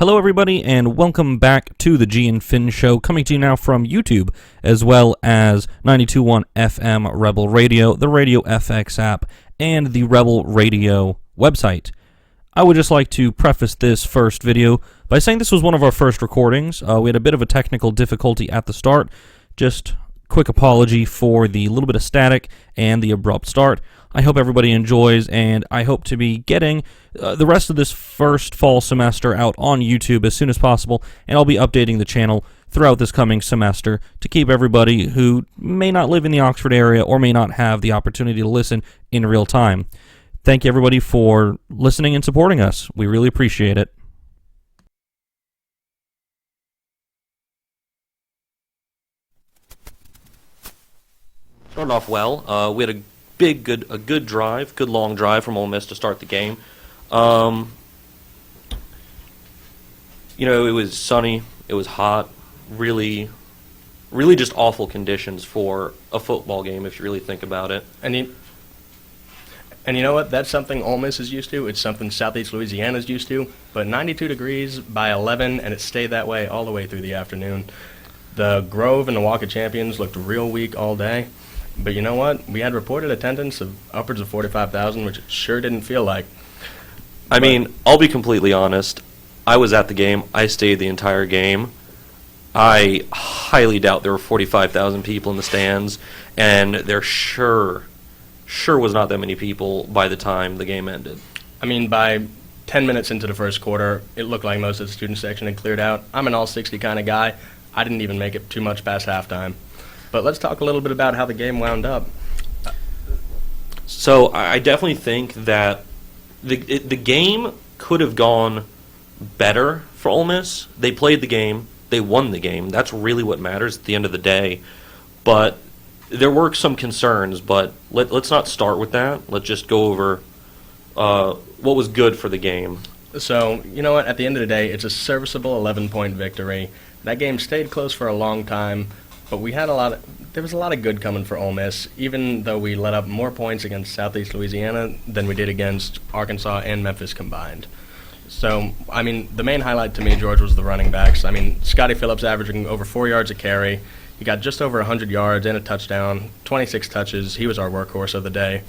Hello, everybody, and welcome back to the G and Finn Show, coming to you now from YouTube, as well as 92.1 FM Rebel Radio, the Radio FX app, and the Rebel Radio website. I would just like to preface this first video by saying this was one of our first recordings. We had a bit of a technical difficulty at the start. Just quick apology for the little bit of static and the abrupt start. I hope everybody enjoys, and I hope to be getting the rest of this first fall semester out on YouTube as soon as possible, and I'll be updating the channel throughout this coming semester to keep everybody who may not live in the Oxford area or may not have the opportunity to listen in real time. Thank you, everybody, for listening and supporting us. We really appreciate it. Started off well. We had a good drive, good long drive from Ole Miss to start the game. It was sunny, it was hot, really just awful conditions for a football game if you really think about it. And you know what? That's something Ole Miss is used to. It's something Southeast Louisiana is used to. But 92 degrees by 11, and it stayed that way all the way through the afternoon. The Grove and the Walk of Champions looked real weak all day. But you know what? We had reported attendance of upwards of 45,000, which it sure didn't feel like. I mean, I'll be completely honest. I was at the game. I stayed the entire game. I highly doubt there were 45,000 people in the stands, and there sure was not that many people by the time the game ended. I mean, by 10 minutes into the first quarter, it looked like most of the student section had cleared out. I'm an all-60 kind of guy. I didn't even make it too much past halftime. But let's talk a little bit about how the game wound up. So I definitely think that the game could have gone better for Ole Miss. They played the game. They won the game. That's really what matters at the end of the day. But there were some concerns, but let's not start with that. Let's just go over what was good for the game. So, you know what? At the end of the day, it's a serviceable 11-point victory. That game stayed close for a long time. But there was a lot of good coming for Ole Miss, even though we let up more points against Southeast Louisiana than we did against Arkansas and Memphis combined. So, I mean, the main highlight to me, George, was the running backs. I mean, Scotty Phillips averaging over 4 yards a carry. He got just over 100 yards and a touchdown, 26 touches. He was our workhorse of the day.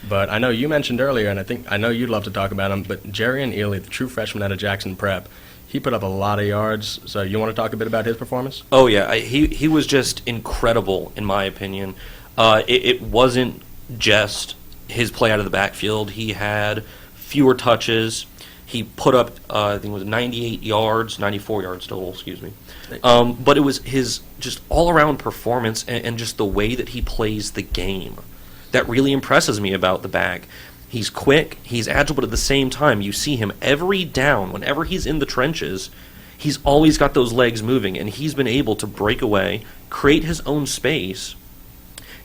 But I know you mentioned earlier, and I know you'd love to talk about him, but Jerry and Ely, the true freshman out of Jackson Prep, he put up a lot of yards, so you want to talk a bit about his performance? Oh, yeah. He was just incredible, in my opinion. It wasn't just his play out of the backfield. He had fewer touches. He put up, I think it was 94 yards total, excuse me. But it was his just all-around performance and just the way that he plays the game that really impresses me about the back. He's quick, he's agile, but at the same time, you see him every down, whenever he's in the trenches, he's always got those legs moving, and he's been able to break away, create his own space,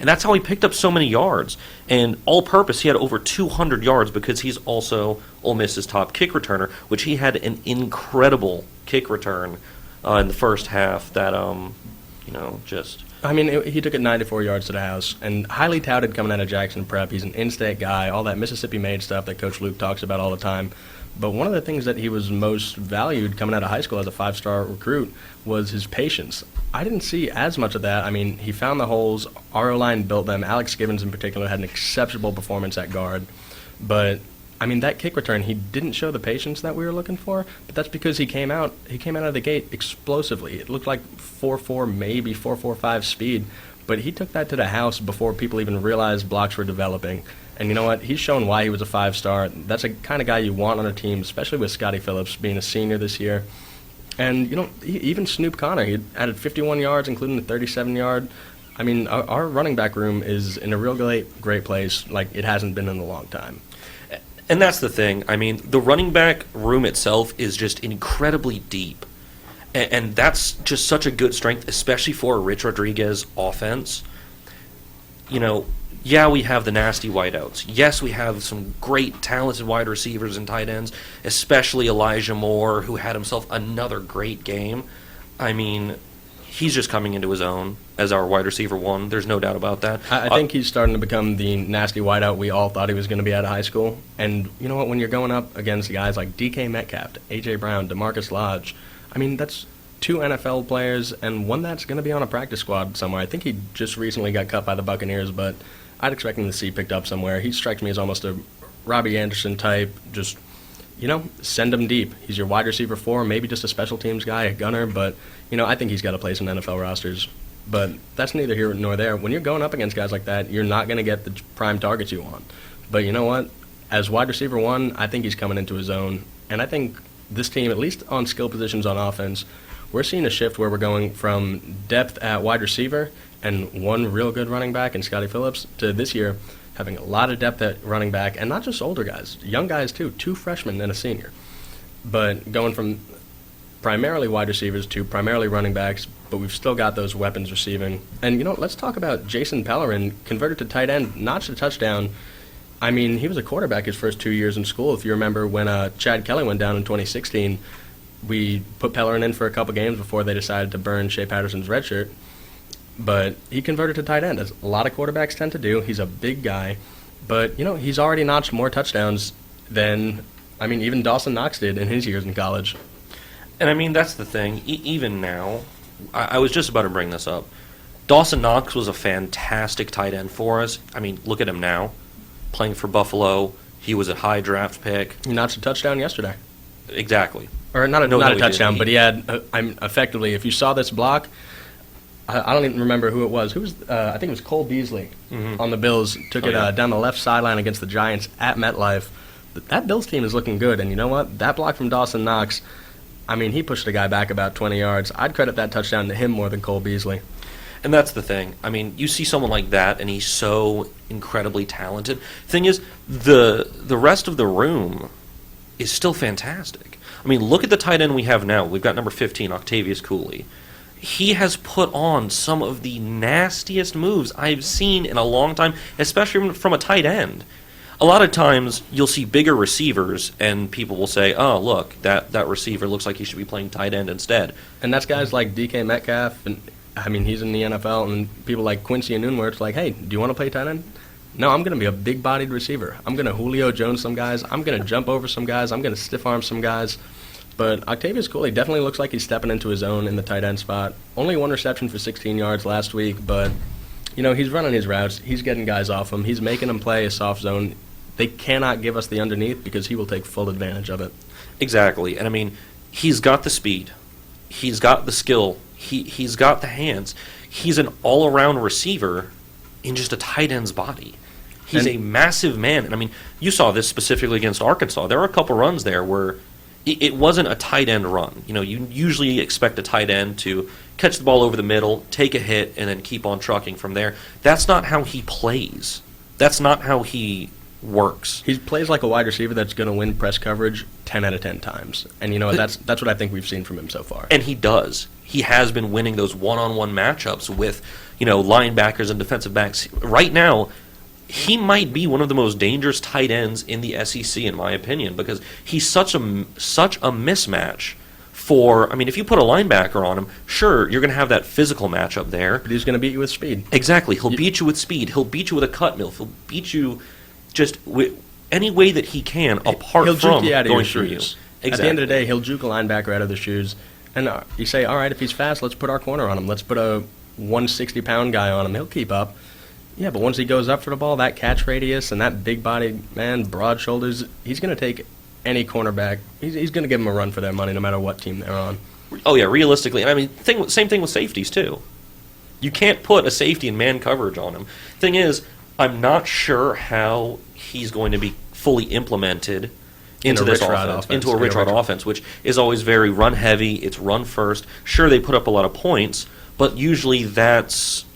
and that's how he picked up so many yards. And all-purpose, he had over 200 yards because he's also Ole Miss's top kick returner, which he had an incredible kick return in the first half that, just... I mean, he took it 94 yards to the house, and highly touted coming out of Jackson Prep. He's an in-state guy, all that Mississippi-made stuff that Coach Luke talks about all the time. But one of the things that he was most valued coming out of high school as a five-star recruit was his patience. I didn't see as much of that. I mean, he found the holes. Our O-line built them. Alex Gibbons, in particular, had an exceptional performance at guard. But I mean, that kick return, he didn't show the patience that we were looking for, but that's because he came out of the gate explosively. It looked like 4.4, maybe 4.45 speed, but he took that to the house before people even realized blocks were developing. And you know what? He's shown why he was a five-star. That's the kind of guy you want on a team, especially with Scotty Phillips being a senior this year. And, even Snoop Connor, he added 51 yards, including the 37-yard. I mean, our running back room is in a real great place like it hasn't been in a long time. And that's the thing. I mean, the running back room itself is just incredibly deep. And that's just such a good strength, especially for a Rich Rodriguez offense. Yeah, we have the nasty wideouts. Yes, we have some great talented wide receivers and tight ends, especially Elijah Moore, who had himself another great game. I mean, he's just coming into his own as our wide receiver one. There's no doubt about that. I think he's starting to become the nasty wideout we all thought he was going to be out of high school. And you know what? When you're going up against guys like DK Metcalf, A.J. Brown, DeMarcus Lodge, I mean, that's 2 NFL players and one that's going to be on a practice squad somewhere. I think he just recently got cut by the Buccaneers, but I'd expect him to see picked up somewhere. He strikes me as almost a Robbie Anderson type, just, send him deep. He's your wide receiver 4, maybe just a special teams guy, a gunner, but, I think he's got a place in NFL rosters. But that's neither here nor there. When you're going up against guys like that, you're not going to get the prime targets you want. But you know what? As wide receiver 1, I think he's coming into his own. And I think this team, at least on skill positions on offense, we're seeing a shift where we're going from depth at wide receiver and one real good running back in Scotty Phillips to this year having a lot of depth at running back, and not just older guys, young guys too, 2 freshmen and a senior. But going from primarily wide receivers to primarily running backs, but we've still got those weapons receiving. And, let's talk about Jason Pellerin, converted to tight end, notched a touchdown. I mean, he was a quarterback his first 2 years in school. If you remember when Chad Kelly went down in 2016, we put Pellerin in for a couple games before they decided to burn Shea Patterson's red shirt. But he converted to tight end, as a lot of quarterbacks tend to do. He's a big guy. But, he's already notched more touchdowns than, even Dawson Knox did in his years in college. And, that's the thing. Even now, I was just about to bring this up. Dawson Knox was a fantastic tight end for us. Look at him now. Playing for Buffalo. He was a high draft pick. He notched a touchdown yesterday. Exactly. Or not a touchdown, but he had, effectively, if you saw this block, I don't even remember who it was. I think it was Cole Beasley on the Bills. Took it down the left sideline against the Giants at MetLife. That Bills team is looking good, and you know what? That block from Dawson Knox, he pushed the guy back about 20 yards. I'd credit that touchdown to him more than Cole Beasley. And that's the thing. You see someone like that, and he's so incredibly talented. Thing is, the rest of the room is still fantastic. Look at the tight end we have now. We've got number 15, Octavius Cooley. He has put on some of the nastiest moves I've seen in a long time, especially from a tight end. A lot of times, you'll see bigger receivers, and people will say, oh, look, that receiver looks like he should be playing tight end instead. And that's guys like DK Metcalf, and he's in the NFL, and people like Quincy and where it's like, hey, do you want to play tight end? No, I'm going to be a big-bodied receiver. I'm going to Julio Jones some guys. I'm going to jump over some guys. I'm going to stiff-arm some guys. But Octavius Cooley definitely looks like he's stepping into his own in the tight end spot. Only 1 reception for 16 yards last week, but, he's running his routes. He's getting guys off him. He's making them play a soft zone. They cannot give us the underneath because he will take full advantage of it. Exactly. And, he's got the speed. He's got the skill. He's got the hands. He's an all-around receiver in just a tight end's body. He's a massive man. And, you saw this specifically against Arkansas. There were a couple runs there where it wasn't a tight end run. You usually expect a tight end to catch the ball over the middle, take a hit, and then keep on trucking from there. That's not how he plays. That's not how he works. He plays like a wide receiver that's going to win press coverage 10 out of 10 times. And that's what I think we've seen from him so far. And he does. He has been winning those one-on-one matchups with, linebackers and defensive backs. Right now, he might be one of the most dangerous tight ends in the SEC, in my opinion, because he's such a mismatch for, if you put a linebacker on him, sure, you're going to have that physical matchup there. But he's going to beat you with speed. Exactly. He'll beat you with speed. He'll beat you with a cut mill. He'll beat you just any way that he can apart from going you out of through your shoes. you. Exactly. At the end of the day, he'll juke a linebacker out of the shoes. And you say, all right, if he's fast, let's put our corner on him. Let's put a 160-pound guy on him. He'll keep up. Yeah, but once he goes up for the ball, that catch radius and that big-bodied man, broad shoulders, he's going to take any cornerback. He's going to give them a run for their money no matter what team they're on. Oh, yeah, realistically. And same thing with safeties, too. You can't put a safety in man coverage on him. Thing is, I'm not sure how he's going to be fully implemented into this offense, into a Rich Rod offense, which is always very run-heavy. It's run first. Sure, they put up a lot of points, but usually that's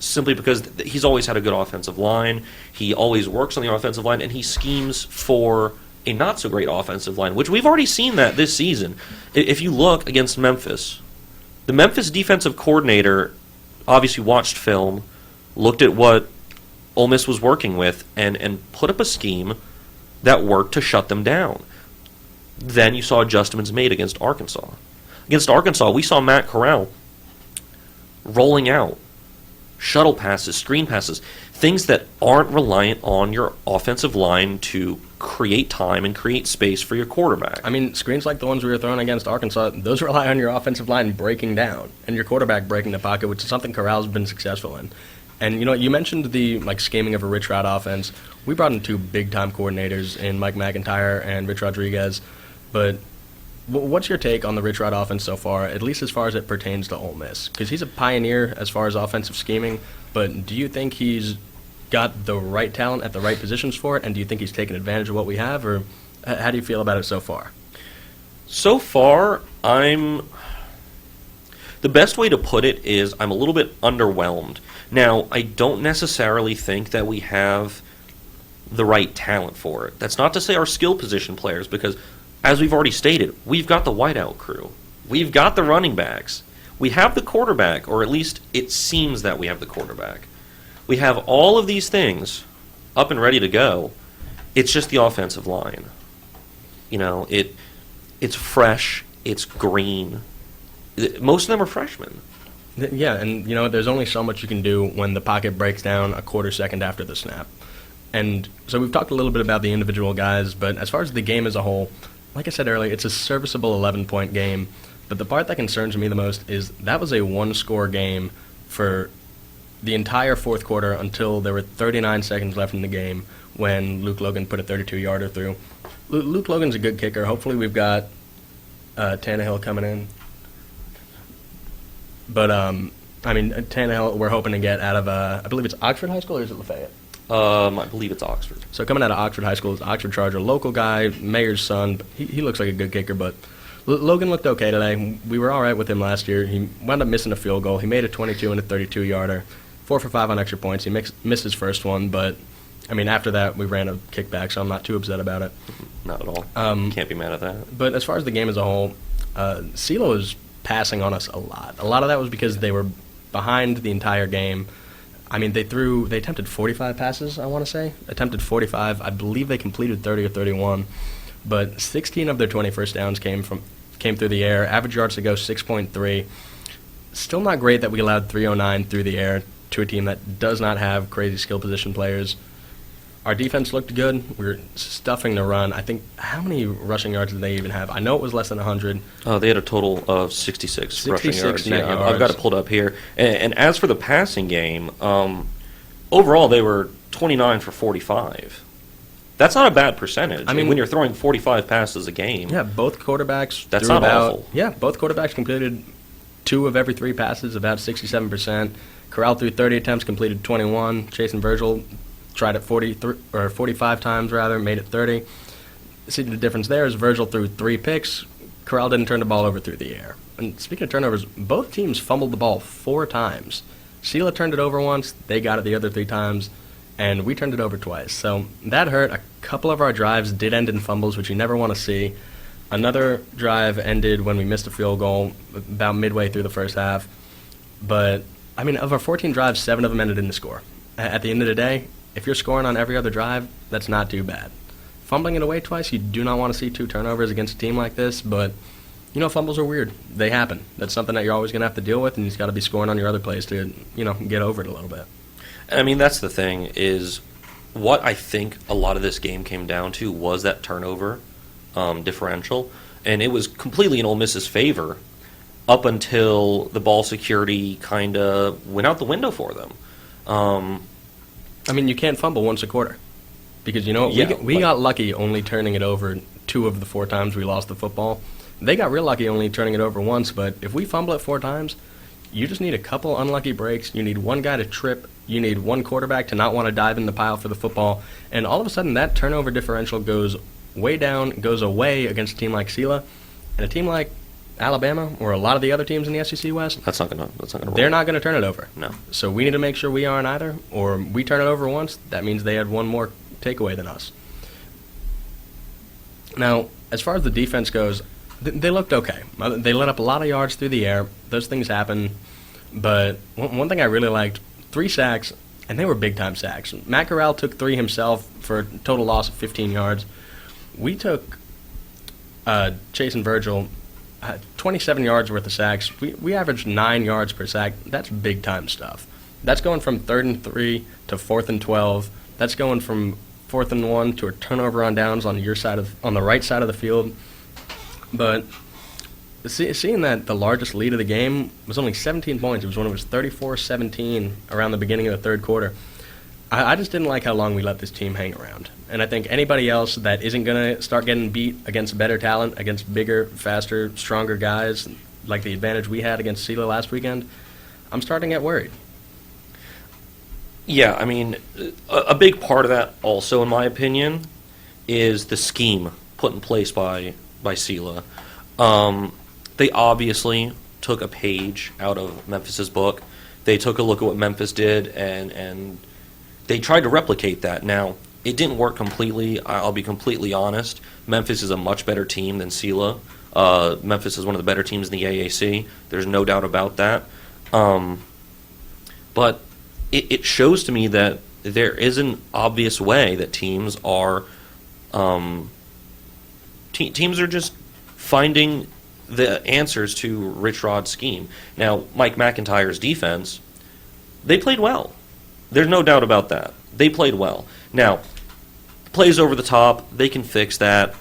simply because he's always had a good offensive line. He always works on the offensive line, and he schemes for a not-so-great offensive line, which we've already seen that this season. If you look against Memphis, the Memphis defensive coordinator obviously watched film, looked at what Ole Miss was working with, and put up a scheme that worked to shut them down. Then you saw adjustments made against Arkansas. Against Arkansas, we saw Matt Corral rolling out, shuttle passes, screen passes, things that aren't reliant on your offensive line to create time and create space for your quarterback. I mean, screens like the ones we were throwing against Arkansas, those rely on your offensive line breaking down and your quarterback breaking the pocket, which is something Corral's been successful in. And, you mentioned the scheming of a Rich Rod offense. We brought in two big-time coordinators in Mike McIntyre and Rich Rodriguez. But what's your take on the Rich Rod offense so far, at least as far as it pertains to Ole Miss? Because he's a pioneer as far as offensive scheming, but do you think he's got the right talent at the right positions for it, and do you think he's taken advantage of what we have, or how do you feel about it so far? So far, the best way to put it is I'm a little bit underwhelmed. Now, I don't necessarily think that we have the right talent for it. That's not to say our skill position players, because as we've already stated, we've got the wideout crew. We've got the running backs. We have the quarterback, or at least it seems that we have the quarterback. We have all of these things up and ready to go. It's just the offensive line. It's fresh. It's green. Most of them are freshmen. Yeah, and there's only so much you can do when the pocket breaks down a quarter second after the snap. And so we've talked a little bit about the individual guys, but as far as the game as a whole, like I said earlier, it's a serviceable 11-point game. But the part that concerns me the most is that was a one-score game for the entire fourth quarter until there were 39 seconds left in the game when Luke Logan put a 32-yarder through. Luke Logan's a good kicker. Hopefully we've got Tannehill coming in. But, Tannehill we're hoping to get out of, I believe it's Oxford High School, or is it Lafayette? I believe it's Oxford. So coming out of Oxford High School is Oxford Charger, local guy, mayor's son. He looks like a good kicker, but Logan looked okay today. We were all right with him last year. He wound up missing a field goal. He made a 22 and a 32-yarder, 4 for 5 on extra points. He missed his first one, but, after that, we ran a kickback, so I'm not too upset about it. Not at all. Can't be mad at that. But as far as the game as a whole, CeeLo is passing on us a lot. A lot of that was because they were behind the entire game. They attempted 45 passes, I want to say. Attempted 45. I believe they completed 30 or 31. But 16 of their 20 first downs came through the air. Average yards to go, 6.3. Still not great that we allowed 309 through the air to a team that does not have crazy skill position players. Our defense looked good. We were stuffing the run. I think, how many rushing yards did they even have? I know it was less than 100. They had a total of 66 rushing yards. Net yards. I've got it pulled up here. And as for the passing game, overall they were 29 for 45. That's not a bad percentage. When you're throwing 45 passes a game. Yeah, both quarterbacks. That's not awful. Yeah, both quarterbacks completed 2 of every 3 passes, about 67%. Corral threw 30 attempts, completed 21. Chase and Virgil tried it 45 times, made it 30. See, the difference there is Virgil threw 3 picks. Corral didn't turn the ball over through the air. And speaking of turnovers, both teams fumbled the ball 4 times. Sheila turned it over once. They got it the other 3 times. And we turned it over twice. So that hurt. A couple of our drives did end in fumbles, which you never want to see. Another drive ended when we missed a field goal about midway through the first half. But, of our 14 drives, 7 of them ended in the score. At the end of the day, if you're scoring on every other drive, that's not too bad. Fumbling it away twice, you do not want to see 2 turnovers against a team like this, but, fumbles are weird. They happen. That's something that you're always going to have to deal with, and you've got to be scoring on your other plays to, get over it a little bit. That's the thing, is what I think a lot of this game came down to was that turnover differential, and it was completely in Ole Miss's favor up until the ball security kind of went out the window for them. You can't fumble once a quarter. Because, we got lucky only turning it over 2 of the 4 times we lost the football. They got real lucky only turning it over once, but if we fumble it 4 times, you just need a couple unlucky breaks. You need one guy to trip. You need one quarterback to not want to dive in the pile for the football. And all of a sudden, that turnover differential goes way down, goes away against a team like Sela. And a team like Alabama, or a lot of the other teams in the SEC West, that's not gonna roll. They're not going to turn it over. No. So we need to make sure we aren't either, or we turn it over once, that means they had one more takeaway than us. Now, as far as the defense goes, they looked okay. They let up a lot of yards through the air. Those things happen. But one thing I really liked, 3 sacks, and they were big-time sacks. Matt Corral took 3 himself for a total loss of 15 yards. We took Chase and Virgil, 27 yards worth of sacks. We averaged 9 yards per sack. That's big-time stuff. That's going from 3rd and 3 to 4th and 12. That's going from 4th and 1 to a turnover on downs on the right side of the field. But seeing that the largest lead of the game was only 17 points, it was when it was 34-17 around the beginning of the third quarter. I just didn't like how long we let this team hang around. And I think anybody else that isn't going to start getting beat against better talent, against bigger, faster, stronger guys, like the advantage we had against Sela last weekend, I'm starting to get worried. Yeah, I mean, a big part of that also, in my opinion, is the scheme put in place by Sela. They obviously took a page out of Memphis's book. They took a look at what Memphis did, and they tried to replicate that. Now, it didn't work completely. I'll be completely honest. Memphis is a much better team than Sela. Memphis is one of the better teams in the AAC. There's no doubt about that. But it shows to me that there is an obvious way that teams are teams are just finding the answers to Rich Rod's scheme. Now, Mike McIntyre's defense, they played well. There's no doubt about that. They played well. Now, plays over the top, they can fix that.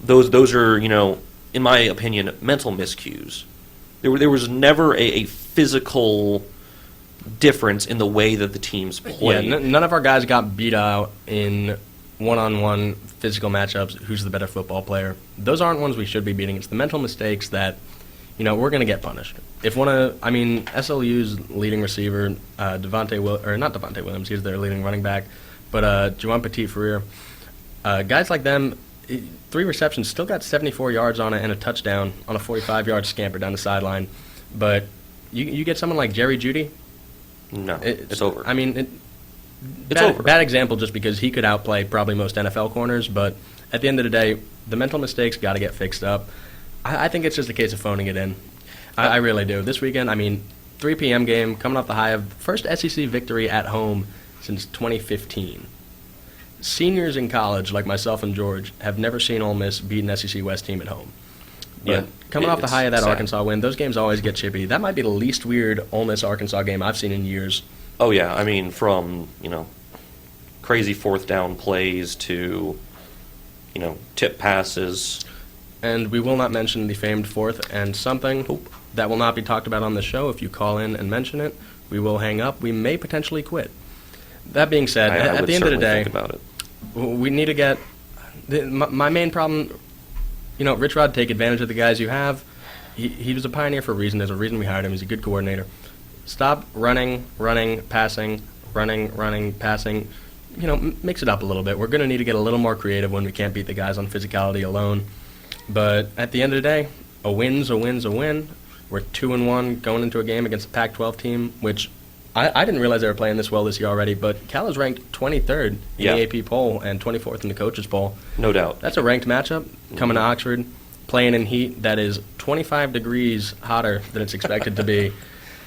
Those are, in my opinion, mental miscues. There was never a physical difference in the way that the teams played. Yeah, none of our guys got beat out in one-on-one physical matchups. Who's the better football player? Those aren't ones we should be beating. It's the mental mistakes that, we're going to get punished. If SLU's leading receiver, not Devontae Williams, he's their leading running back, but Juwan Petit-Frere, guys like them, 3 receptions, still got 74 yards on it and a touchdown on a 45-yard scamper down the sideline. But you get someone like Jerry Jeudy. No, it's over. It's over. Bad example just because he could outplay probably most NFL corners, but at the end of the day, the mental mistakes got to get fixed up. I think it's just a case of phoning it in. I really do. This weekend, 3 p.m. game, coming off the high of first SEC victory at home since 2015. Seniors in college, like myself and George, have never seen Ole Miss beat an SEC West team at home. But coming off the high of that sad Arkansas win, those games always get chippy. That might be the least weird Ole Miss-Arkansas game I've seen in years. Oh, yeah. From, crazy 4th down plays to, tip passes. And we will not mention the famed 4th and something that will not be talked about on the show. If you call in and mention it, we will hang up. We may potentially quit. That being said, at the end of the day, we need to get my main problem. Rich Rod, take advantage of the guys you have. He was a pioneer for a reason. There's a reason we hired him. He's a good coordinator. Stop running, passing, running, passing. Mix it up a little bit. We're going to need to get a little more creative when we can't beat the guys on physicality alone. But at the end of the day, a win's a win's a win. We're 2-1 going into a game against a Pac-12 team, which I didn't realize they were playing this well this year already, but Cal is ranked 23rd in the AP poll and 24th in the coaches poll. No doubt. That's a ranked matchup coming to Oxford, playing in heat that is 25 degrees hotter than it's expected to be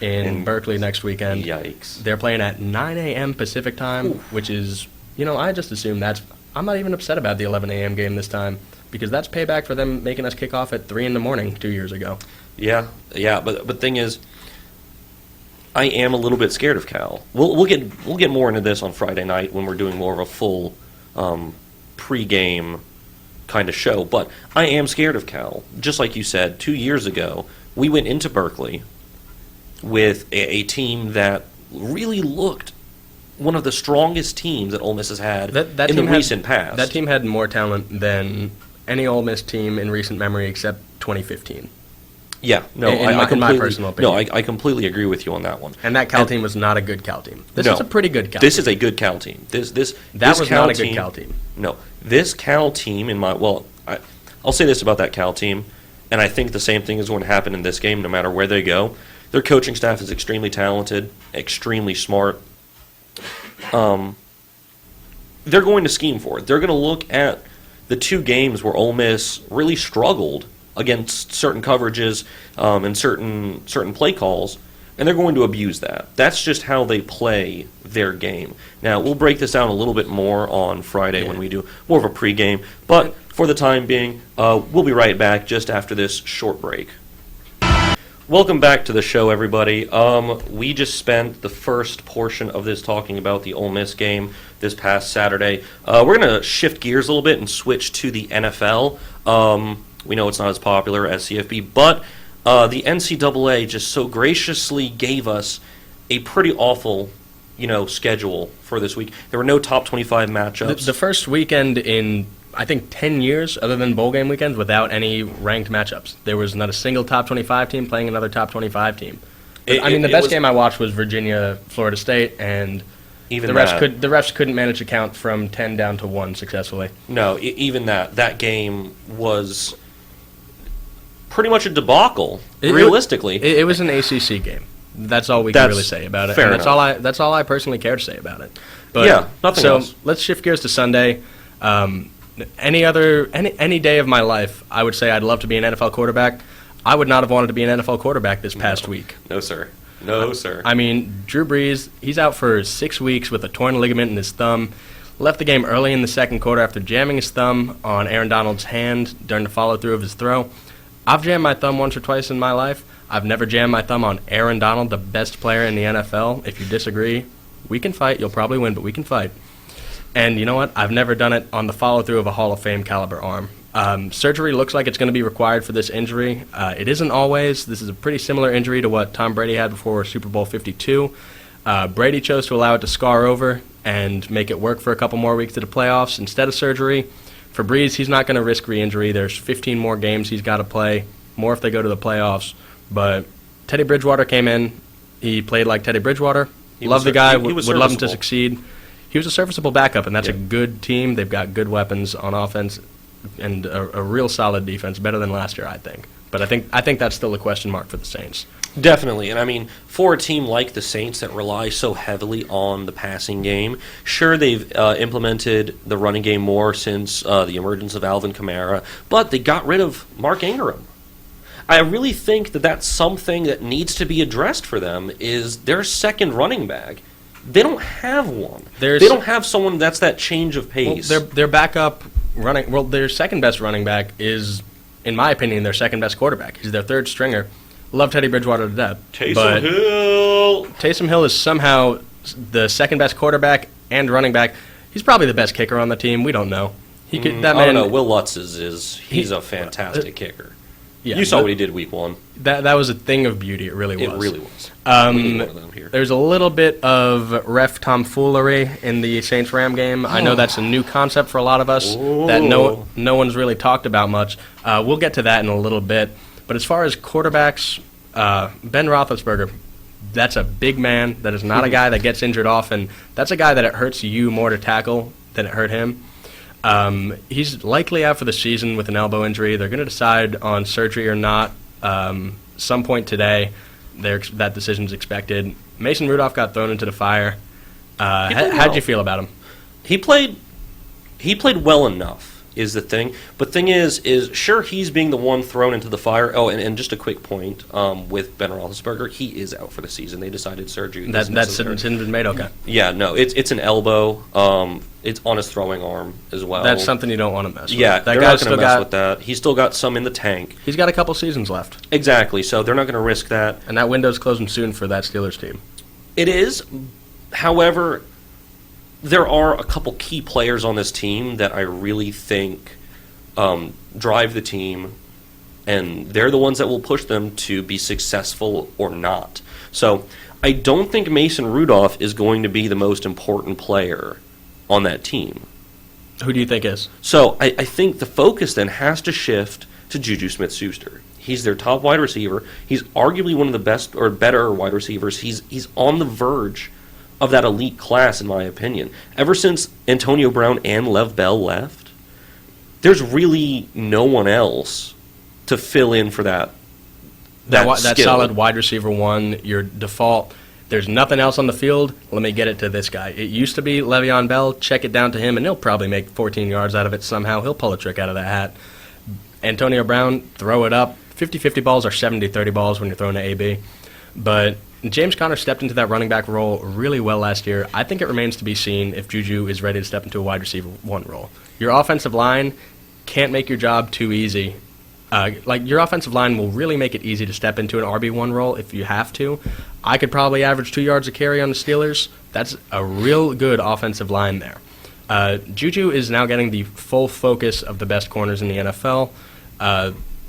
in Berkeley next weekend. Yikes. They're playing at 9 a.m. Pacific time, which is, I just assume I'm not even upset about the 11 a.m. game this time because that's payback for them making us kick off at 3 in the morning 2 years ago. Yeah, but thing is, I am a little bit scared of Cal. We'll get more into this on Friday night when we're doing more of a full pre-game kind of show. But I am scared of Cal. Just like you said, 2 years ago, we went into Berkeley with a team that really looked one of the strongest teams that Ole Miss has had in the recent past. That team had more talent than any Ole Miss team in recent memory except 2015. Yeah, no, in my personal opinion. No, I completely agree with you on that one. And that Cal team was not a good Cal team. This is a pretty good Cal team. This is a good Cal team. That was not a good Cal team. No, this Cal team I'll say this about that Cal team, and I think the same thing is going to happen in this game no matter where they go. Their coaching staff is extremely talented, extremely smart. They're going to scheme for it. They're going to look at the 2 games where Ole Miss really struggled against certain coverages and certain play calls, and they're going to abuse that. That's just how they play their game. Now, we'll break this down a little bit more on Friday when we do more of a pregame, but for the time being. We'll be right back just after this short break. Welcome back to the show, everybody. We just spent the first portion of this talking about the Ole Miss game this past Saturday. We're going to shift gears a little bit and switch to the NFL. We know it's not as popular as CFB, but the NCAA just so graciously gave us a pretty awful, schedule for this week. There were no top 25 matchups. The first weekend in, I think, 10 years, other than bowl game weekends, without any ranked matchups. There was not a single top 25 team playing another top 25 team. The best game I watched was Virginia, Florida State, and even the refs couldn't manage to count from 10 down to 1 successfully. No, even that game was pretty much a debacle, realistically. It was an ACC game. That's all we can really say about it. Fair and enough. That's all I personally care to say about it. But, yeah, nothing else. So let's shift gears to Sunday. Any day of my life, I would say I'd love to be an NFL quarterback. I would not have wanted to be an NFL quarterback this past week. No, sir. No, sir. I mean, Drew Brees, he's out for 6 weeks with a torn ligament in his thumb. Left the game early in the second quarter after jamming his thumb on Aaron Donald's hand during the follow-through of his throw. I've jammed my thumb once or twice in my life. I've never jammed my thumb on Aaron Donald, the best player in the NFL. If you disagree, we can fight. You'll probably win, but we can fight. And you know what? I've never done it on the follow-through of a Hall of Fame caliber arm. Surgery looks like it's going to be required for this injury. It isn't always. This is a pretty similar injury to what Tom Brady had before Super Bowl 52. Brady chose to allow it to scar over and make it work for a couple more weeks to the playoffs instead of surgery. For Brees, he's not going to risk re-injury. There's 15 more games he's got to play, more if they go to the playoffs. But Teddy Bridgewater came in. He played like Teddy Bridgewater. Love the guy. Would love him to succeed. He was a serviceable backup, and that's a good team. They've got good weapons on offense and a real solid defense, better than last year, I think. But I think that's still a question mark for the Saints. Definitely. And, I mean, for a team like the Saints that rely so heavily on the passing game, sure, they've implemented the running game more since the emergence of Alvin Kamara, but they got rid of Mark Ingram. I really think that that's something that needs to be addressed for them is their second running back. They don't have one. They don't have someone that's that change of pace. Well, their backup their second best running back is, in my opinion, their second best quarterback. He's their third stringer. Love Teddy Bridgewater to death. Taysom Hill is somehow the second best quarterback and running back. He's probably the best kicker on the team. We don't know. I don't know. Will Lutz he's a fantastic kicker. Yeah, you saw what he did week one. That was a thing of beauty. It really was. It really was. We need one of them here. There's a little bit of ref tomfoolery in the Saints-Ram game. I know that's a new concept for a lot of us that no one's really talked about much. We'll get to that in a little bit. But as far as quarterbacks, Ben Roethlisberger, that's a big man. That is not a guy that gets injured often. That's a guy that it hurts you more to tackle than it hurt him. He's likely out for the season with an elbow injury. They're going to decide on surgery or not some point today. That decision's expected. Mason Rudolph got thrown into the fire. How'd you feel about him? He played well enough, is the thing. But thing is sure, he's being the one thrown into the fire. Oh, and just a quick point with Ben Roethlisberger, he is out for the season. They decided surgery. That decision been made. Okay. Yeah, no, it's an elbow. It's on his throwing arm as well. That's something you don't want to mess with. Yeah, they're not going to mess with that. He's still got some in the tank. He's got a couple seasons left. Exactly, so they're not going to risk that. And that window's closing soon for that Steelers team. It is. However, there are a couple key players on this team that I really think drive the team, and they're the ones that will push them to be successful or not. So I don't think Mason Rudolph is going to be the most important player on that team. Who do you think is? So I think the focus then has to shift to Juju Smith-Schuster. He's their top wide receiver. He's arguably one of the best or better wide receivers. He's on the verge of that elite class, in my opinion. Ever since Antonio Brown and Lev Bell left, there's really no one else to fill in for that solid wide receiver one, your default. There's nothing else on the field. Let me get it to this guy. It used to be Le'Veon Bell. Check it down to him, and he'll probably make 14 yards out of it somehow. He'll pull a trick out of that hat. Antonio Brown, throw it up. 50-50 balls are 70-30 balls when you're throwing to AB. But James Conner stepped into that running back role really well last year. I think it remains to be seen if Juju is ready to step into a wide receiver one role. Your offensive line can't make your job too easy. Like, your offensive line will really make it easy to step into an RB1 role if you have to. I could probably average 2 yards a carry on the Steelers. That's a real good offensive line there. Juju is now getting the full focus of the best corners in the NFL.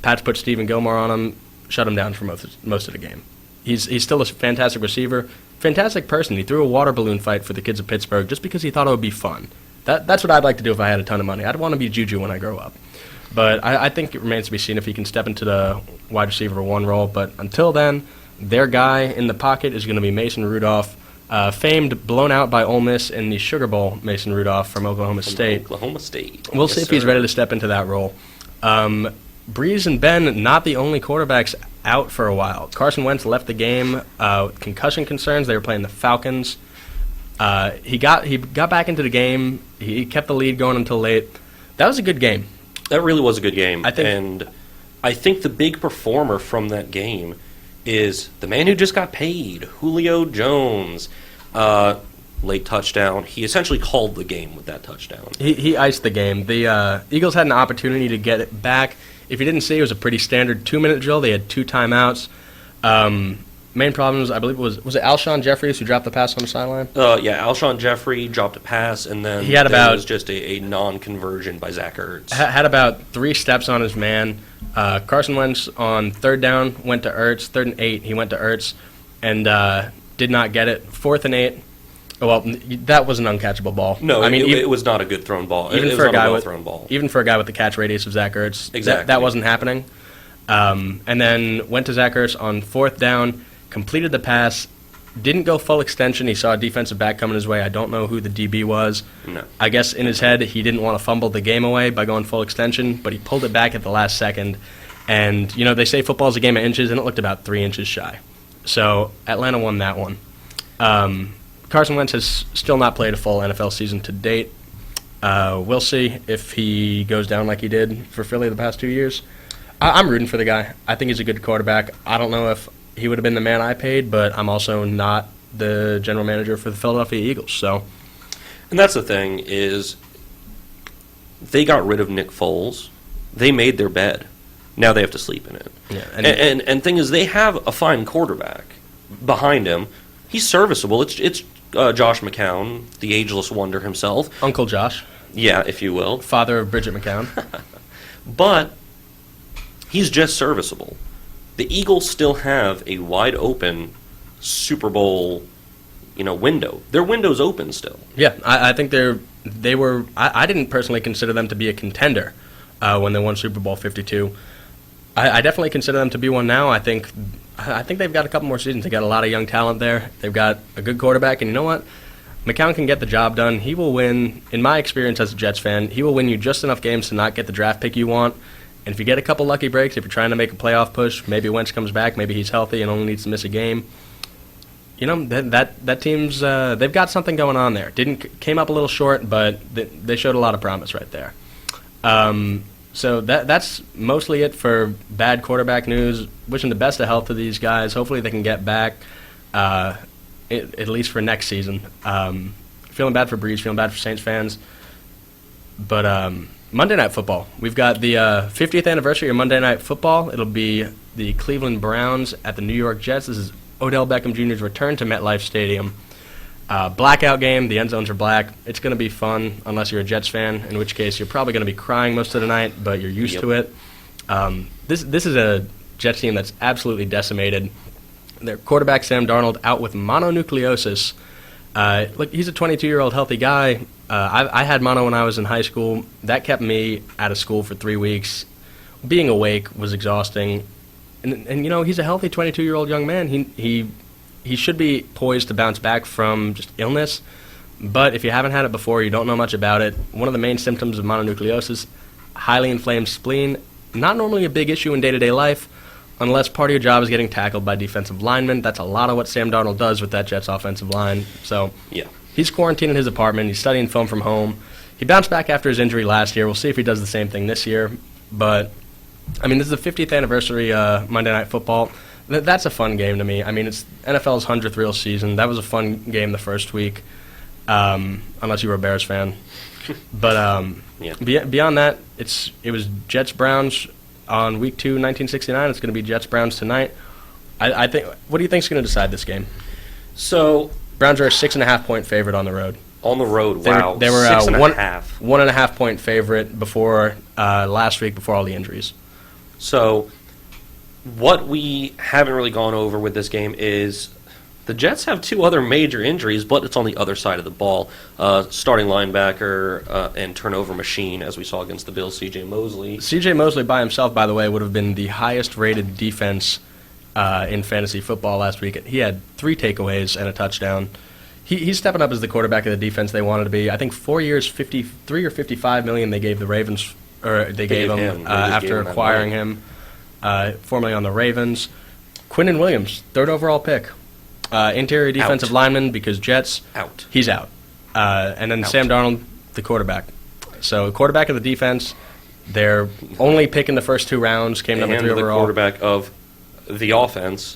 Pat's put Stephen Gilmore on him, shut him down for most of the game. He's still a fantastic receiver, fantastic person. He threw a water balloon fight for the kids of Pittsburgh just because he thought it would be fun. That's what I'd like to do if I had a ton of money. I'd want to be Juju when I grow up. But I think it remains to be seen if he can step into the wide receiver one role. But until then, their guy in the pocket is going to be Mason Rudolph, famed blown out by Ole Miss in the Sugar Bowl, Mason Rudolph from Oklahoma State. We'll see if he's ready to step into that role. Breeze and Ben, not the only quarterbacks out for a while. Carson Wentz left the game with concussion concerns. They were playing the Falcons. He got back into the game. He kept the lead going until late. That was a good game. That really was a good game. I think the big performer from that game is the man who just got paid, Julio Jones. Late touchdown. He essentially called the game with that touchdown. He iced the game. The Eagles had an opportunity to get it back. If you didn't see, it was a pretty standard 2-minute drill. They had 2 timeouts. Main problems, I believe, was it Alshon Jeffries who dropped the pass on the sideline? Yeah, Alshon Jeffrey dropped a pass, and then there was just a non-conversion by Zach Ertz. Had about 3 steps on his man. Carson Wentz on 3rd down went to Ertz. 3rd and 8, he went to Ertz and did not get it. 4th and 8. Well, that was an uncatchable ball. No, I mean, it was not a good thrown ball. Even it for was a guy not a with thrown ball. Even for a guy with the catch radius of Zach Ertz, exactly. that wasn't happening. And then went to Zach Ertz on 4th down, completed the pass, didn't go full extension. He saw a defensive back coming his way. I don't know who the DB was. No. I guess in his head he didn't want to fumble the game away by going full extension, but he pulled it back at the last second. And, they say football's a game of inches, and it looked about 3 inches shy. So Atlanta won that one. Carson Wentz has still not played a full NFL season to date. We'll see if he goes down like he did for Philly the past 2 years. I'm rooting for the guy. I think he's a good quarterback. I don't know if he would have been the man I paid, but I'm also not the general manager for the Philadelphia Eagles. So, and that's the thing is they got rid of Nick Foles. They made their bed. Now they have to sleep in it. Yeah, and thing is, they have a fine quarterback behind him. He's serviceable. It's Josh McCown, the ageless wonder himself. Uncle Josh. Yeah, if you will. Father of Bridget McCown. But he's just serviceable. The Eagles still have a wide open Super Bowl, window. Their window's open still. Yeah, I think they were. I didn't personally consider them to be a contender when they won Super Bowl 52. I definitely consider them to be one now. I think they've got a couple more seasons. They got a lot of young talent there. They've got a good quarterback, and you know what? McCown can get the job done. He will win. In my experience as a Jets fan, he will win you just enough games to not get the draft pick you want. And if you get a couple lucky breaks, if you're trying to make a playoff push, maybe Wentz comes back, maybe he's healthy and only needs to miss a game. That team's they've got something going on there. Came up a little short, but they showed a lot of promise right there. So that's mostly it for bad quarterback news. Wishing the best of health to these guys. Hopefully they can get back, at least for next season. Feeling bad for Breeze, feeling bad for Saints fans. But Monday Night Football. We've got the 50th anniversary of Monday Night Football. It'll be the Cleveland Browns at the New York Jets. This is Odell Beckham Jr.'s return to MetLife Stadium. Blackout game. The end zones are black. It's going to be fun, unless you're a Jets fan, in which case you're probably going to be crying most of the night, but you're used to it. This is a Jets team that's absolutely decimated. Their quarterback, Sam Darnold, out with mononucleosis. Look, he's a 22-year-old healthy guy. I had mono when I was in high school. That kept me out of school for 3 weeks. Being awake was exhausting. And he's a healthy 22-year-old young man. He should be poised to bounce back from just illness. But if you haven't had it before, you don't know much about it. One of the main symptoms of mononucleosis, highly inflamed spleen. Not normally a big issue in day-to-day life, unless part of your job is getting tackled by defensive linemen. That's a lot of what Sam Darnold does with that Jets offensive line. So yeah. He's quarantined in his apartment. He's studying film from home. He bounced back after his injury last year. We'll see if he does the same thing this year. But, this is the 50th anniversary Monday Night Football. That's a fun game to me. It's NFL's 100th real season. That was a fun game the first week, unless you were a Bears fan. But beyond that, it was Jets-Browns on Week 2, 1969. It's going to be Jets-Browns tonight. I think. What do you think is going to decide this game? So Browns are a 6.5-point favorite on the road. On the road, They wow. they were 6.5. 1.5-point favorite before last week before all the injuries. So what we haven't really gone over with this game is the Jets have two other major injuries, but it's on the other side of the ball. Starting linebacker and turnover machine, as we saw against the Bills, C.J. Mosley. C.J. Mosley by himself, by the way, would have been the highest-rated defense in fantasy football last week. He had 3 takeaways and a touchdown. He's stepping up as the quarterback of the defense they wanted to be. I think 4 years, 53 or 55 million they gave the Ravens, or they gave him after acquiring him, formerly on the Ravens. Quinnen Williams, 3rd overall pick. Interior defensive lineman because Jets. Out. He's out. And then Sam Darnold, the quarterback. So quarterback of the defense. They're only picking the first 2 rounds. Came number 3 overall. The quarterback of the offense.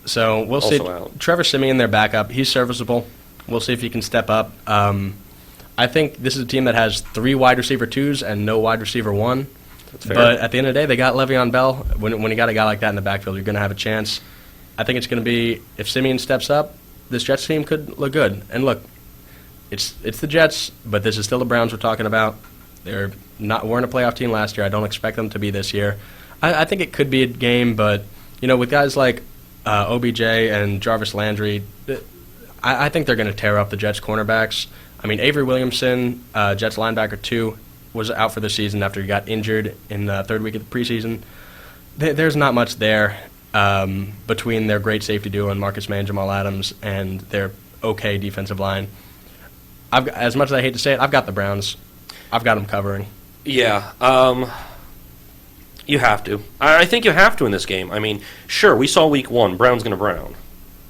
So we'll see. Out. Trevor Siemian, their backup. He's serviceable. We'll see if he can step up. I think this is a team that has 3 wide receiver 2s and no wide receiver 1. That's fair. But at the end of the day, they got Le'Veon Bell. When you got a guy like that in the backfield, you're going to have a chance. I think it's going to be, if Siemian steps up, this Jets team could look good. And look, it's the Jets, but this is still the Browns we're talking about. Weren't a playoff team last year. I don't expect them to be this year. I think it could be a game, but with guys like OBJ and Jarvis Landry, I think they're going to tear up the Jets cornerbacks. I mean, Avery Williamson, Jets linebacker 2, was out for the season after he got injured in the 3rd week of the preseason. There's not much there between their great safety duo and Marcus May and Jamal Adams and their okay defensive line. As much as I hate to say it, I've got the Browns. I've got them covering. Yeah, you have to. I think you have to in this game. I mean, sure, we saw Week 1, Browns going to Brown.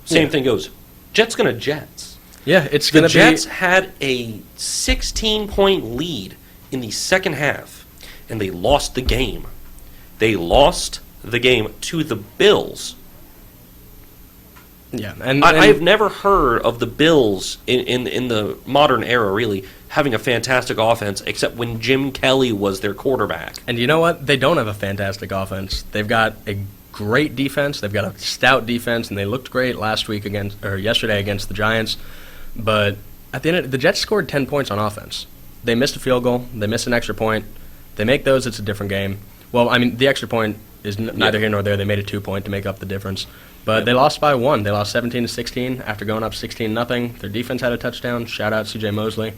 Same thing goes. Jets going to Jets. Yeah, it's going to be... The Jets had a 16-point lead in the second half, and they lost the game. They lost the game to the Bills. Yeah, and I've never heard of the Bills in the modern era, really, having a fantastic offense, except when Jim Kelly was their quarterback. And you know what? They don't have a fantastic offense. They've got a great defense. They've got a stout defense, and they looked great yesterday against the Giants. But at the end, the Jets scored 10 points on offense. They missed a field goal. They missed an extra point. They make those, it's a different game. Well, I mean, the extra point is neither here nor there. They made a 2-point to make up the difference. But they lost by 1. They lost 17-16 after going up 16-0. Their defense had a touchdown. Shout out C.J. Mosley.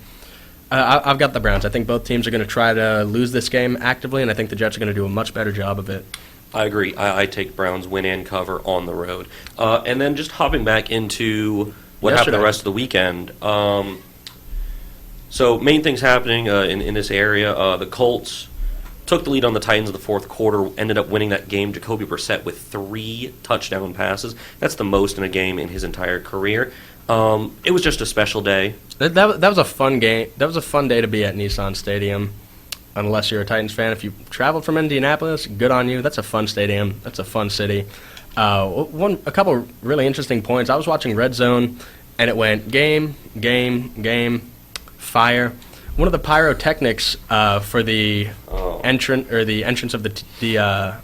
I've got the Browns. I think both teams are going to try to lose this game actively, and I think the Jets are going to do a much better job of it. I agree. I take Browns win and cover on the road. And then just hopping back into what happened the rest of the weekend. So main things happening in this area. The Colts took the lead on the Titans in the fourth quarter, ended up winning that game. Jacoby Brissett with 3 touchdown passes. That's the most in a game in his entire career. It was just a special day. That was a fun game. That was a fun day to be at Nissan Stadium. Unless you're a Titans fan, if you traveled from Indianapolis, good on you. That's a fun stadium. That's a fun city. A couple really interesting points. I was watching Red Zone, and it went game, fire. One of the pyrotechnics for the entrance of the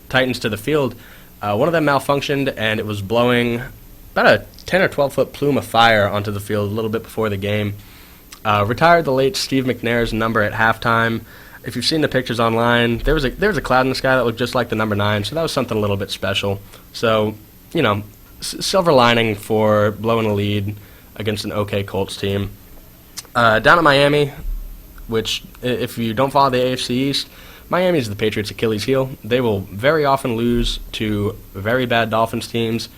Titans to the field, one of them malfunctioned, and it was blowing about a 10 or 12 foot plume of fire onto the field a little bit before the game. Retired the late Steve McNair's number at halftime. If you've seen the pictures online, there was a cloud in the sky that looked just like the number 9, so that was something a little bit special. So, silver lining for blowing a lead against an okay Colts team. Down at Miami, which, if you don't follow the AFC East, Miami is the Patriots' Achilles heel. They will very often lose to very bad Dolphins teams.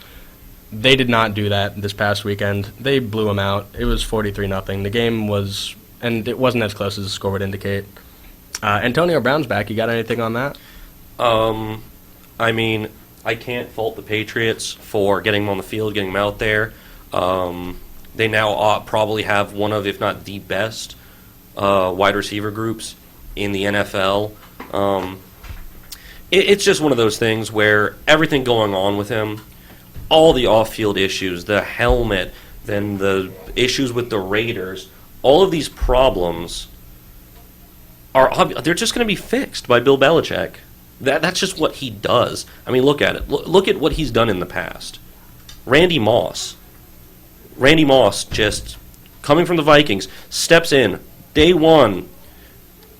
They did not do that this past weekend. They blew them out. It was 43-0. The game was, and it wasn't as close as the score would indicate. Antonio Brown's back. You got anything on that? I mean, I can't fault the Patriots for getting him on the field, getting him out there. They now probably have one of, if not the best, wide receiver groups in the NFL. It's just one of those things where everything going on with him, all the off-field issues, the helmet, then the issues with the Raiders, all of these problems they're just going to be fixed by Bill Belichick. That's just what he does. I mean, look at it. Look at what he's done in the past. Randy Moss just coming from the Vikings, steps in day one.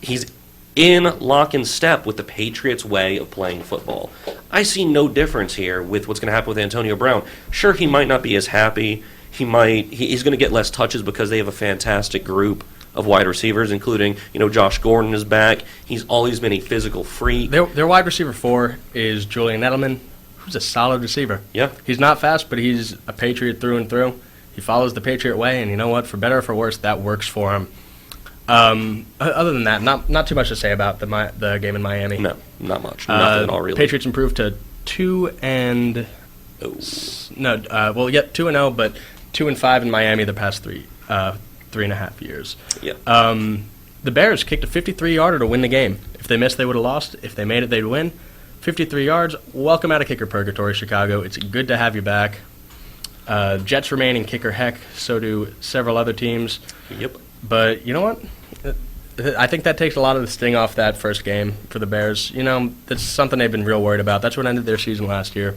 He's in lock and step with the Patriots' way of playing football. I see no difference here with what's going to happen with Antonio Brown. Sure, he might not be as happy. He's going to get less touches because they have a fantastic group of wide receivers, including, Josh Gordon is back. He's always been a physical freak. Their wide receiver 4 is Julian Edelman, who's a solid receiver. Yeah. He's not fast, but he's a Patriot through and through. He follows the Patriot way, and you know what? For better or for worse, that works for him. Other than that, not too much to say about the game in Miami. No, not much. Nothing at all, really. Patriots improved to 2-0, but 2-5 in Miami the past 3.5 years. Yeah. The Bears kicked a 53-yarder to win the game. If they missed, they would have lost. If they made it, they'd win. 53 yards. Welcome out of kicker purgatory, Chicago. It's good to have you back. Jets remain in kicker heck. So do several other teams. Yep. But you know what? I think that takes a lot of the sting off that first game for the Bears. That's something they've been real worried about. That's what ended their season last year.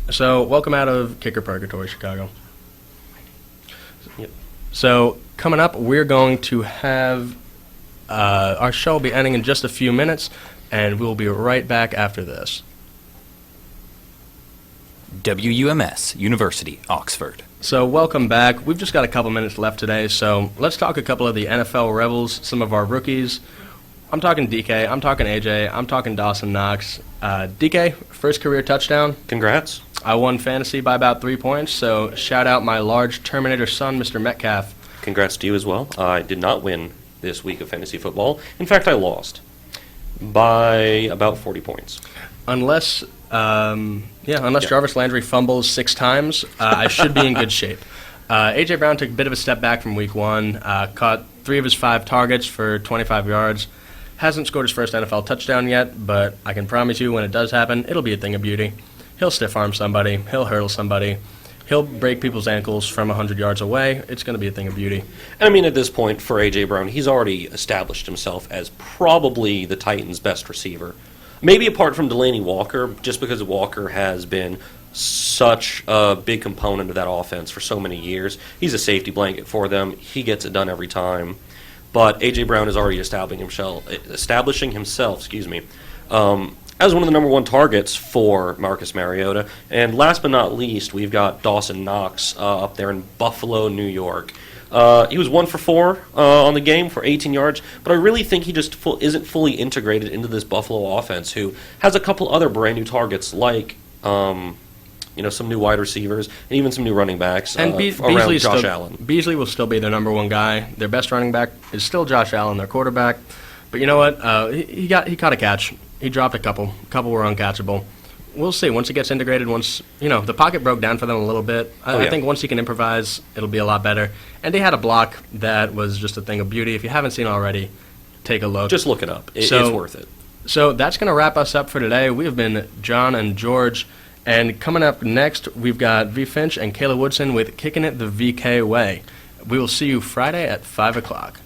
So welcome out of kicker purgatory, Chicago. Yep. So coming up, we're going to have our show will be ending in just a few minutes, and we'll be right back after this. WUMS, University, Oxford. So welcome back. We've just got a couple minutes left today, so let's talk a couple of the NFL Rebels, some of our rookies. I'm talking DK, I'm talking AJ, I'm talking Dawson Knox. DK, first career touchdown. Congrats. I won fantasy by about 3 points, so shout out my large Terminator son, Mr. Metcalf. Congrats to you as well. I did not win this week of fantasy football. In fact, I lost by about 40 points. Unless Jarvis Landry fumbles 6 times, I should be in good shape. A.J. Brown took a bit of a step back from week 1, caught 3 of his 5 targets for 25 yards. Hasn't scored his first NFL touchdown yet, but I can promise you when it does happen, it'll be a thing of beauty. He'll stiff-arm somebody. He'll hurdle somebody. He'll break people's ankles from 100 yards away. It's going to be a thing of beauty. And I mean, at this point, for A.J. Brown, he's already established himself as probably the Titans' best receiver. Maybe apart from Delaney Walker, just because Walker has been such a big component of that offense for so many years. He's a safety blanket for them. He gets it done every time. But A.J. Brown is already establishing himself, as one of the number 1 targets for Marcus Mariota. And last but not least, we've got Dawson Knox up there in Buffalo, New York. He was 1 for 4 on the game for 18 yards, but I really think he just isn't fully integrated into this Buffalo offense, who has a couple other brand new targets like some new wide receivers and even some new running backs and around Josh Allen. Beasley will still be their number 1 guy. Their best running back is still Josh Allen, their quarterback. But you know what? He caught a catch. He dropped a couple. A couple were uncatchable. We'll see. Once it gets integrated, the pocket broke down for them a little bit. I think once he can improvise, it'll be a lot better. And he had a block that was just a thing of beauty. If you haven't seen it already, take a look. Just look it up. It's worth it. So that's going to wrap us up for today. We have been John and George. And coming up next, we've got V. Finch and Kayla Woodson with Kicking It the VK Way. We will see you Friday at 5 o'clock.